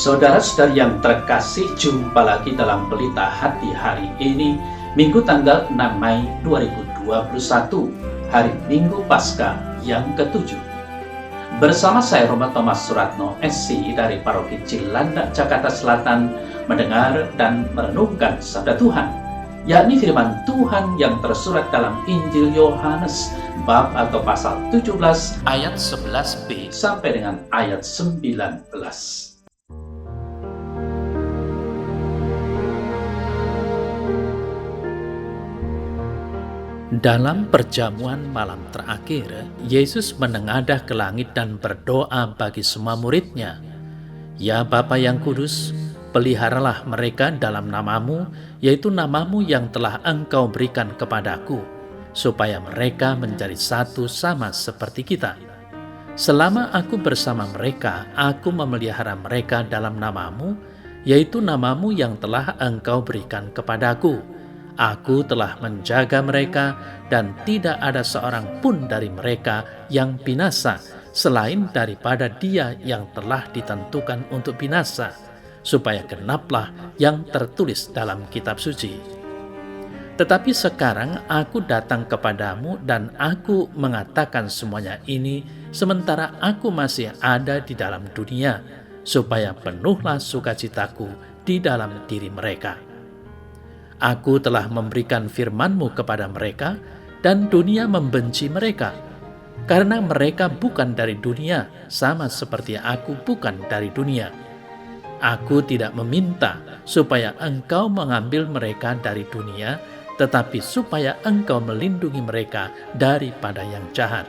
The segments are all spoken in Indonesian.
Saudara-saudari yang terkasih, jumpa lagi dalam Pelita Hati hari ini, Minggu tanggal 6 Mei 2021, hari Minggu Paskah yang ke-7. Bersama saya Romo Thomas Suratno, SC dari Paroki Cilandak, Jakarta Selatan, mendengar dan merenungkan Sabda Tuhan, yakni firman Tuhan yang tersurat dalam Injil Yohanes, bab atau pasal 17, ayat 11b sampai dengan ayat 19. Dalam perjamuan malam terakhir, Yesus menengadah ke langit dan berdoa bagi semua murid-Nya. Ya Bapa yang kudus, peliharalah mereka dalam namamu, yaitu namamu yang telah Engkau berikan kepadaku, supaya mereka menjadi satu sama seperti kita. Selama aku bersama mereka, aku memelihara mereka dalam namamu, yaitu namamu yang telah Engkau berikan kepadaku. Aku telah menjaga mereka, dan tidak ada seorang pun dari mereka yang binasa, selain daripada dia yang telah ditentukan untuk binasa, supaya genaplah yang tertulis dalam kitab suci. Tetapi sekarang aku datang kepadamu, dan aku mengatakan semuanya ini sementara aku masih ada di dalam dunia, supaya penuhlah sukacitaku di dalam diri mereka. Aku telah memberikan firman-Mu kepada mereka, dan dunia membenci mereka, karena mereka bukan dari dunia, sama seperti aku bukan dari dunia. Aku tidak meminta supaya Engkau mengambil mereka dari dunia, tetapi supaya Engkau melindungi mereka daripada yang jahat.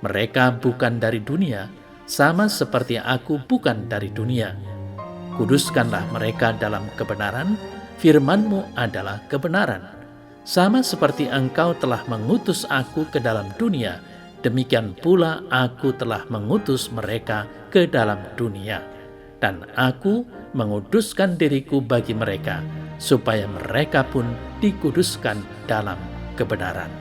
Mereka bukan dari dunia, sama seperti aku bukan dari dunia. Kuduskanlah mereka dalam kebenaran, firman-Mu adalah kebenaran. Sama seperti Engkau telah mengutus aku ke dalam dunia, demikian pula aku telah mengutus mereka ke dalam dunia. Dan aku menguduskan diriku bagi mereka, supaya mereka pun dikuduskan dalam kebenaran.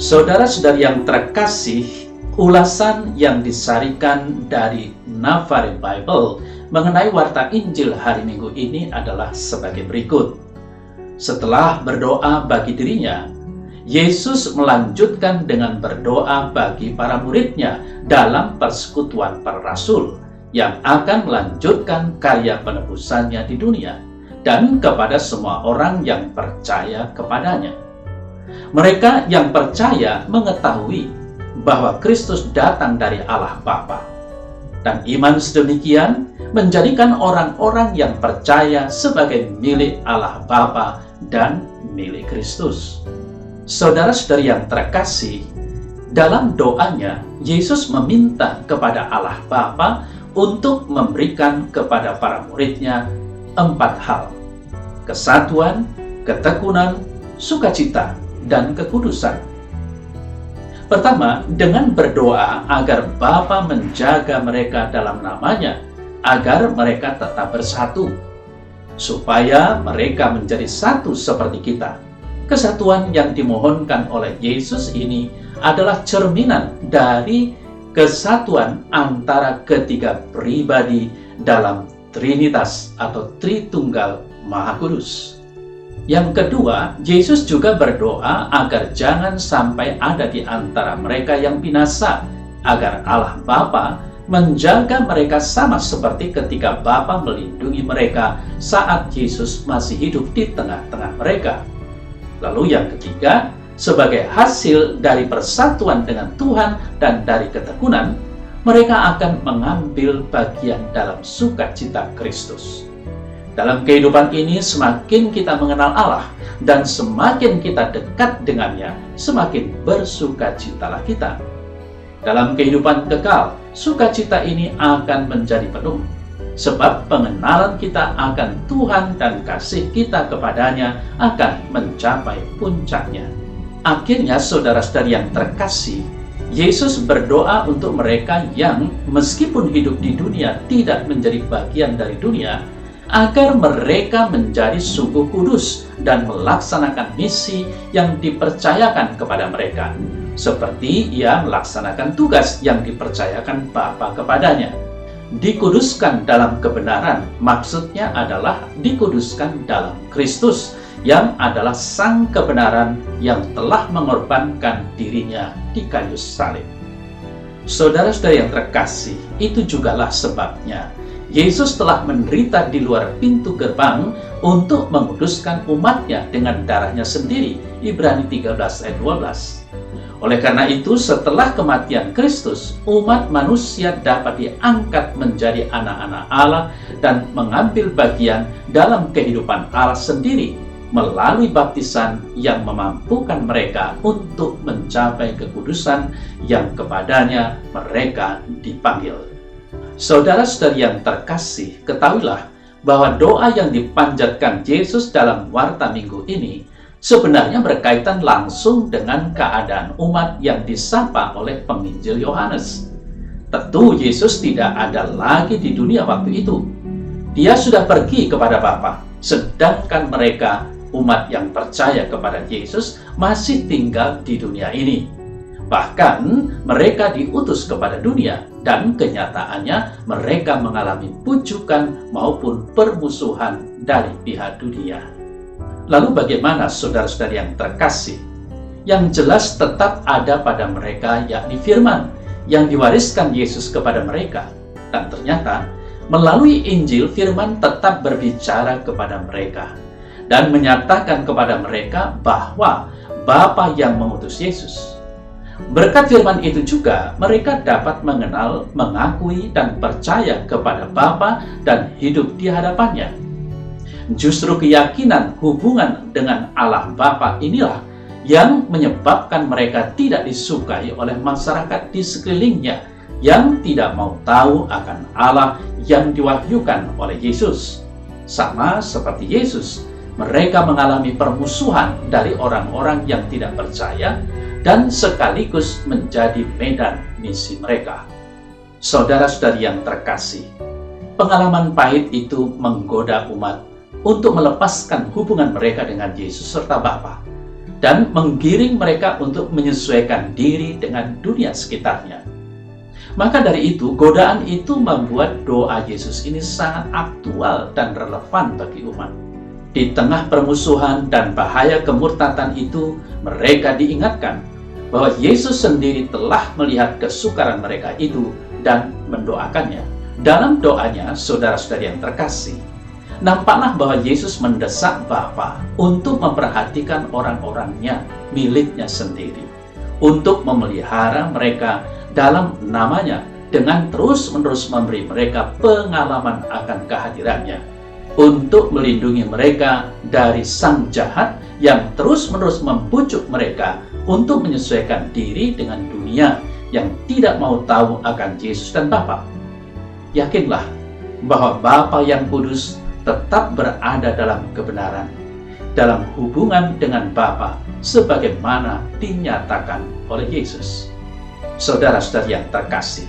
Saudara-saudari yang terkasih, ulasan yang disarikan dari Navare Bible mengenai warta Injil hari Minggu ini adalah sebagai berikut. Setelah berdoa bagi dirinya, Yesus melanjutkan dengan berdoa bagi para murid-Nya dalam persekutuan para rasul yang akan melanjutkan karya penebusannya di dunia dan kepada semua orang yang percaya kepadanya. Mereka yang percaya mengetahui bahwa Kristus datang dari Allah Bapa, dan iman sedemikian menjadikan orang-orang yang percaya sebagai milik Allah Bapa dan milik Kristus. Saudara-saudari yang terkasih, dalam doanya Yesus meminta kepada Allah Bapa untuk memberikan kepada para murid-Nya 4 hal: kesatuan, ketekunan, sukacita, dan kekudusan. Pertama, dengan berdoa agar Bapa menjaga mereka dalam namanya, agar mereka tetap bersatu, supaya mereka menjadi satu seperti kita. Kesatuan yang dimohonkan oleh Yesus ini adalah cerminan dari kesatuan antara ketiga pribadi dalam Trinitas atau Tritunggal Maha Kudus. Yang kedua, Yesus juga berdoa agar jangan sampai ada di antara mereka yang binasa, agar Allah Bapa menjaga mereka sama seperti ketika Bapa melindungi mereka saat Yesus masih hidup di tengah-tengah mereka. Lalu yang ketiga, sebagai hasil dari persatuan dengan Tuhan dan dari ketekunan, mereka akan mengambil bagian dalam sukacita Kristus. Dalam kehidupan ini, semakin kita mengenal Allah dan semakin kita dekat dengannya, semakin bersukacitalah kita. Dalam kehidupan kekal, sukacita ini akan menjadi penuh, sebab pengenalan kita akan Tuhan dan kasih kita kepadanya akan mencapai puncaknya. Akhirnya, saudara-saudari yang terkasih, Yesus berdoa untuk mereka yang meskipun hidup di dunia tidak menjadi bagian dari dunia, agar mereka menjadi sungguh kudus dan melaksanakan misi yang dipercayakan kepada mereka, seperti ia melaksanakan tugas yang dipercayakan Bapa kepadanya. Dikuduskan dalam kebenaran maksudnya adalah dikuduskan dalam Kristus, yang adalah sang kebenaran yang telah mengorbankan dirinya di kayu salib. Saudara-saudara yang terkasih, itu jugalah sebabnya Yesus telah menderita di luar pintu gerbang untuk menguduskan umatnya dengan darahnya sendiri. Ibrani 13 ayat 12. Oleh karena itu, setelah kematian Kristus, umat manusia dapat diangkat menjadi anak-anak Allah dan mengambil bagian dalam kehidupan Allah sendiri melalui baptisan yang memampukan mereka untuk mencapai kekudusan yang kepadanya mereka dipanggil. Saudara-saudari yang terkasih, ketahuilah bahwa doa yang dipanjatkan Yesus dalam warta minggu ini sebenarnya berkaitan langsung dengan keadaan umat yang disapa oleh penginjil Yohanes. Tentu Yesus tidak ada lagi di dunia waktu itu. Dia sudah pergi kepada Bapa, sedangkan mereka, umat yang percaya kepada Yesus, masih tinggal di dunia ini. Bahkan mereka diutus kepada dunia, dan kenyataannya mereka mengalami pujukan maupun permusuhan dari pihak dunia. Lalu bagaimana saudara-saudari yang terkasih? Yang jelas tetap ada pada mereka, yakni firman yang diwariskan Yesus kepada mereka. Dan ternyata melalui Injil, firman tetap berbicara kepada mereka dan menyatakan kepada mereka bahwa Bapa yang mengutus Yesus. Berkat firman itu juga mereka dapat mengenal, mengakui, dan percaya kepada Bapa dan hidup di hadapannya. Justru keyakinan hubungan dengan Allah Bapa inilah yang menyebabkan mereka tidak disukai oleh masyarakat di sekelilingnya yang tidak mau tahu akan Allah yang diwahyukan oleh Yesus. Sama seperti Yesus, mereka mengalami permusuhan dari orang-orang yang tidak percaya dan sekaligus menjadi medan misi mereka. Saudara-saudari yang terkasih, pengalaman pahit itu menggoda umat untuk melepaskan hubungan mereka dengan Yesus serta Bapa dan menggiring mereka untuk menyesuaikan diri dengan dunia sekitarnya. Maka dari itu, godaan itu membuat doa Yesus ini sangat aktual dan relevan bagi umat. Di tengah permusuhan dan bahaya kemurtatan itu, mereka diingatkan bahwa Yesus sendiri telah melihat kesukaran mereka itu dan mendoakannya. Dalam doanya, saudara-saudari yang terkasih, nampaklah bahwa Yesus mendesak Bapa untuk memperhatikan orang-orangnya, miliknya sendiri, untuk memelihara mereka dalam namanya dengan terus-menerus memberi mereka pengalaman akan kehadirannya, untuk melindungi mereka dari sang jahat yang terus-menerus membujuk mereka untuk menyesuaikan diri dengan dunia yang tidak mau tahu akan Yesus dan Bapa. Yakinlah bahwa Bapa yang kudus tetap berada dalam kebenaran, dalam hubungan dengan Bapa sebagaimana dinyatakan oleh Yesus. Saudara-saudari yang terkasih,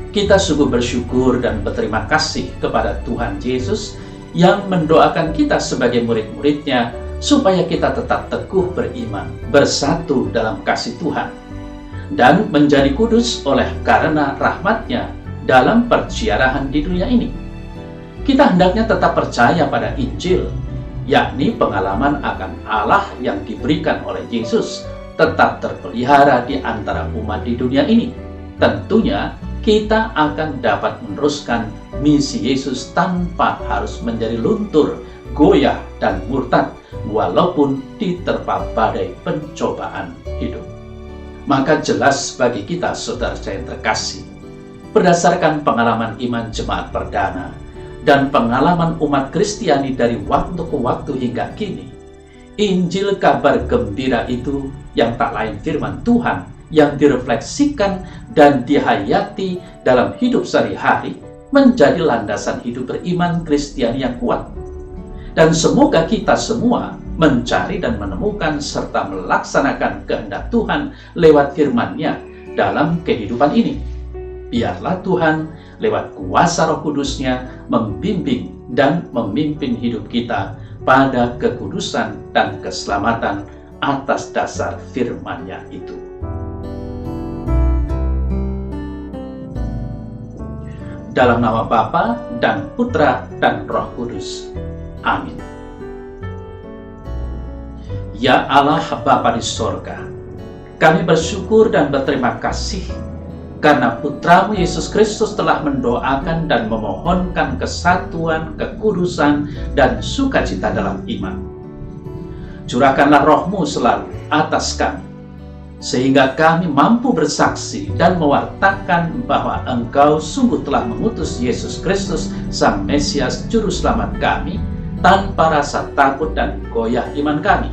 kita sungguh bersyukur dan berterima kasih kepada Tuhan Yesus yang mendoakan kita sebagai murid-muridnya supaya kita tetap teguh beriman, bersatu dalam kasih Tuhan, dan menjadi kudus oleh karena rahmat-Nya dalam perziarahan di dunia ini. Kita hendaknya tetap percaya pada Injil, yakni pengalaman akan Allah yang diberikan oleh Yesus tetap terpelihara di antara umat di dunia ini. Tentunya kita akan dapat meneruskan misi Yesus tanpa harus menjadi luntur, goyah, dan murtad walaupun diterpa badai pencobaan hidup. Maka jelas bagi kita, saudara saya yang terkasih, berdasarkan pengalaman iman jemaat perdana dan pengalaman umat Kristiani dari waktu ke waktu hingga kini, Injil kabar gembira itu yang tak lain firman Tuhan yang direfleksikan dan dihayati dalam hidup sehari-hari menjadi landasan hidup beriman Kristiani yang kuat. Dan semoga kita semua mencari dan menemukan serta melaksanakan kehendak Tuhan lewat firman-Nya dalam kehidupan ini. Biarlah Tuhan lewat kuasa Roh Kudus-Nya membimbing dan memimpin hidup kita pada kekudusan dan keselamatan atas dasar firman-Nya itu. Dalam nama Bapa dan Putra dan Roh Kudus. Amin. Ya Allah Bapa di sorga, kami bersyukur dan berterima kasih karena Putramu Yesus Kristus telah mendoakan dan memohonkan kesatuan, kekudusan, dan sukacita dalam iman. Curahkanlah Roh-Mu selalu atas kami, sehingga kami mampu bersaksi dan mewartakan bahwa Engkau sungguh telah mengutus Yesus Kristus, Sang Mesias, Juru Selamat kami, tanpa rasa takut dan goyah iman kami.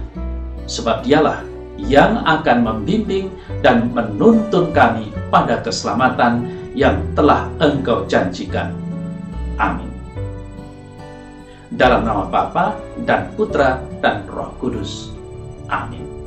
Sebab Dialah yang akan membimbing dan menuntun kami pada keselamatan yang telah Engkau janjikan. Amin. Dalam nama Bapa dan Putra dan Roh Kudus. Amin.